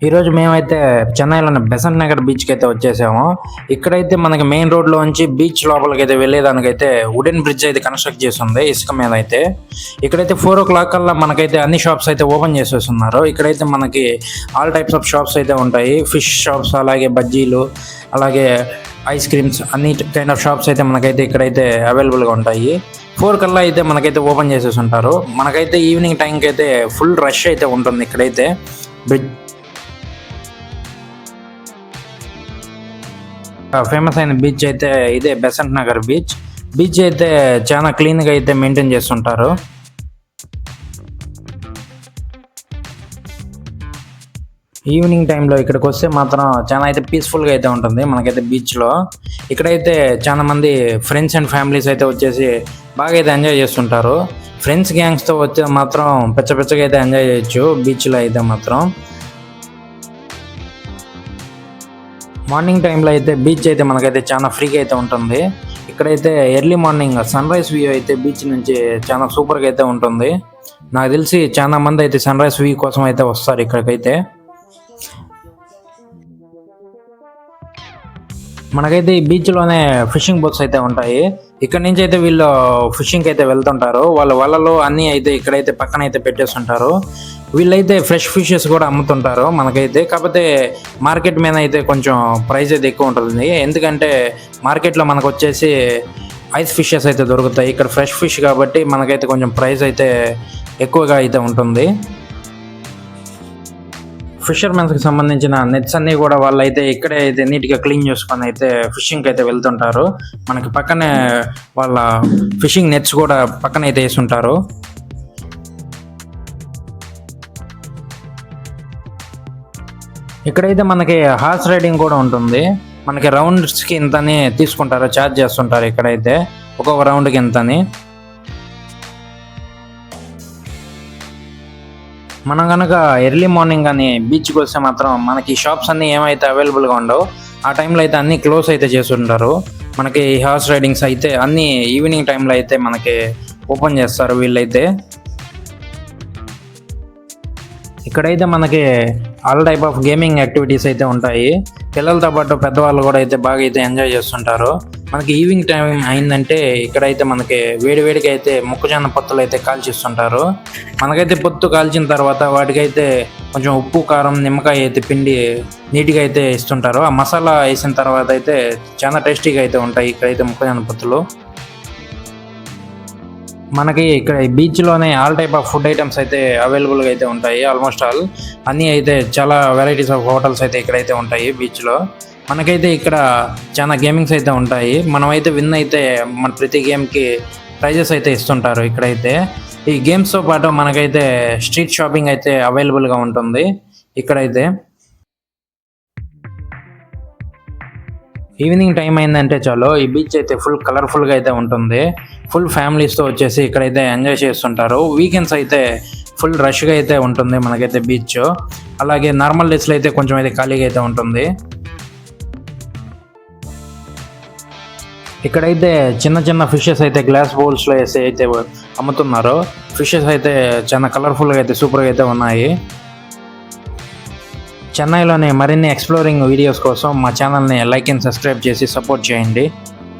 ఈరోజు మేమైతే చెన్నైలోని బెసంట్ నగర్ బీచ్కి అయితే వచ్చేసాము. ఇక్కడైతే మనకి మెయిన్ రోడ్లో నుంచి బీచ్ లోపలికి అయితే వెళ్ళేదానికైతే వుడెన్ బ్రిడ్జ్ అయితే కన్స్ట్రక్ట్ చేసి ఉంది ఇసుక మీద అయితే. ఇక్కడైతే 4 o'clock కల్లా మనకైతే అన్ని షాప్స్ అయితే ఓపెన్ చేసేస్తున్నారు. ఇక్కడైతే మనకి ఆల్ టైప్స్ ఆఫ్ షాప్స్ అయితే ఉంటాయి. ఫిష్ షాప్స్, అలాగే బజ్జీలు, అలాగే ఐస్ క్రీమ్స్, అన్ని కైండ్ ఆఫ్ షాప్స్ అయితే మనకైతే ఇక్కడైతే అవైలబుల్గా ఉంటాయి. 4 కల్లా అయితే మనకైతే ఓపెన్ చేసేసి ఉంటారు. మనకైతే ఈవినింగ్ టైంకి అయితే ఫుల్ రష్ అయితే ఉంటుంది. ఇక్కడైతే బ్రిడ్జ్ ఫేమస్ అయిన బీచ్ అయితే ఇదే బెసంట్ నగర్ బీచ్. బీచ్ అయితే చాలా క్లీన్గా అయితే మెయింటైన్ చేస్తుంటారు. ఈవినింగ్ టైంలో ఇక్కడికి వస్తే మాత్రం చాలా అయితే పీస్ఫుల్గా అయితే ఉంటుంది మనకైతే బీచ్లో. ఇక్కడైతే చాలా మంది ఫ్రెండ్స్ అండ్ ఫ్యామిలీస్ అయితే వచ్చేసి బాగా అయితే ఎంజాయ్ చేస్తుంటారు. ఫ్రెండ్స్ గ్యాంగ్స్తో వచ్చే మాత్రం పెచ్చగా అయితే ఎంజాయ్ చేయొచ్చు బీచ్లో అయితే మాత్రం. మార్నింగ్ టైంలో అయితే బీచ్ అయితే మనకైతే చాలా ఫ్రీగా అయితే ఉంటుంది. ఇక్కడైతే early morning sunrise view అయితే బీచ్ నుంచి చాలా సూపర్గా అయితే ఉంటుంది. నాకు తెలిసి చాలా మంది అయితే సన్ రైజ్ వ్యూ కోసం అయితే వస్తారు ఇక్కడికైతే. మనకైతే ఈ బీచ్లోనే ఫిషింగ్ బోట్స్ అయితే ఉంటాయి. ఇక్కడ నుంచి అయితే వీళ్ళు ఫిషింగ్కి అయితే వెళ్తుంటారు. వాళ్ళ వలలో అన్నీ అయితే ఇక్కడైతే పక్కన అయితే పెట్టేస్తుంటారు. వీళ్ళైతే ఫ్రెష్ ఫిషెస్ కూడా అమ్ముతుంటారు మనకైతే. కాకపోతే మార్కెట్ మీద అయితే కొంచెం ప్రైస్ అయితే ఎక్కువ ఉంటుంది. ఎందుకంటే మార్కెట్లో మనకు వచ్చేసి ఐస్ ఫిషెస్ అయితే దొరుకుతాయి. ఇక్కడ ఫ్రెష్ ఫిష్ కాబట్టి మనకైతే కొంచెం ప్రైస్ అయితే ఎక్కువగా అయితే ఉంటుంది. ఫిషర్మెన్స్కి సంబంధించిన నెట్స్ అన్నీ కూడా వాళ్ళు అయితే ఇక్కడే అయితే నీట్గా క్లీన్ చేసుకొని అయితే ఫిషింగ్కి అయితే వెళ్తుంటారు. మనకి పక్కనే వాళ్ళ ఫిషింగ్ నెట్స్ కూడా పక్కన అయితే వేస్తుంటారు. ఇక్కడైతే మనకి హార్స్ రైడింగ్ కూడా ఉంటుంది. మనకి రౌండ్స్కి ఇంతని తీసుకుంటారు, ఛార్జ్ చేస్తుంటారు ఇక్కడైతే ఒక్కొక్క రౌండ్కి ఇంతని. మనం కనుక ఎర్లీ మార్నింగ్ కానీ బీచ్కి వస్తే మాత్రం మనకి షాప్స్ అన్నీ ఏమైతే అవైలబుల్గా ఉండవు ఆ టైంలో అయితే అన్నీ క్లోజ్ అయితే చేస్తుంటారు. మనకి హార్స్ రైడింగ్స్ అయితే అన్నీ ఈవినింగ్ టైంలో అయితే మనకి ఓపెన్ చేస్తారు వీళ్ళైతే. ఇక్కడైతే మనకి all type of gaming activities అయితే ఉంటాయి. పిల్లలతో పాటు పెద్దవాళ్ళు కూడా అయితే బాగా అయితే ఎంజాయ్ చేస్తుంటారు. మనకి ఈవినింగ్ టైం అయిందంటే ఇక్కడైతే మనకి వేడివేడికి అయితే మొక్కజొన్న పొత్తులు అయితే కాల్చిస్తుంటారు. మనకైతే పొత్తు కాల్చిన తర్వాత వాటికైతే కొంచెం ఉప్పు, కారం, నిమ్మకాయ అయితే పిండి నీట్గా అయితే ఇస్తుంటారు. ఆ మసాలా వేసిన తర్వాత అయితే చాలా టేస్టీగా అయితే ఉంటాయి ఇక్కడైతే మొక్కజొన్న పొత్తులు. మనకి ఇక్కడ ఈ బీచ్లోనే all type of food items అయితే అవైలబుల్గా అయితే ఉంటాయి. ఆల్మోస్ట్ ఆల్ అన్నీ అయితే చాలా వెరైటీస్ ఆఫ్ హోటల్స్ అయితే ఇక్కడైతే ఉంటాయి బీచ్లో. మనకైతే ఇక్కడ చాలా గేమింగ్స్ అయితే ఉంటాయి. మనమైతే విన్ అయితే మన ప్రతి గేమ్కి ప్రైజెస్ అయితే ఇస్తుంటారు ఇక్కడైతే. ఈ గేమ్స్తో పాటు మనకైతే స్ట్రీట్ షాపింగ్ అయితే అవైలబుల్గా ఉంటుంది ఇక్కడైతే. ఈవినింగ్ టైం అయిందంటే చాలు ఈ బీచ్ అయితే ఫుల్ కలర్ఫుల్గా అయితే ఉంటుంది. ఫుల్ ఫ్యామిలీస్తో వచ్చేసి ఇక్కడైతే ఎంజాయ్ చేస్తుంటారు. వీకెండ్స్ అయితే ఫుల్ రష్గా అయితే ఉంటుంది మనకైతే బీచ్. అలాగే నార్మల్ డేస్లో అయితే కొంచెం అయితే ఖాళీగా అయితే ఉంటుంది. ఇక్కడైతే చిన్న చిన్న ఫిషెస్ అయితే గ్లాస్ బౌల్స్లో వేసి అయితే అమ్ముతున్నారు. ఫిషెస్ అయితే చాలా కలర్ఫుల్గా అయితే సూపర్గా అయితే ఉన్నాయి. చెన్నైలోని మరిన్ని ఎక్స్ప్లోరింగ్ వీడియోస్ కోసం మా ఛానల్ని లైక్ అండ్ సబ్స్క్రైబ్ చేసి సపోర్ట్ చేయండి.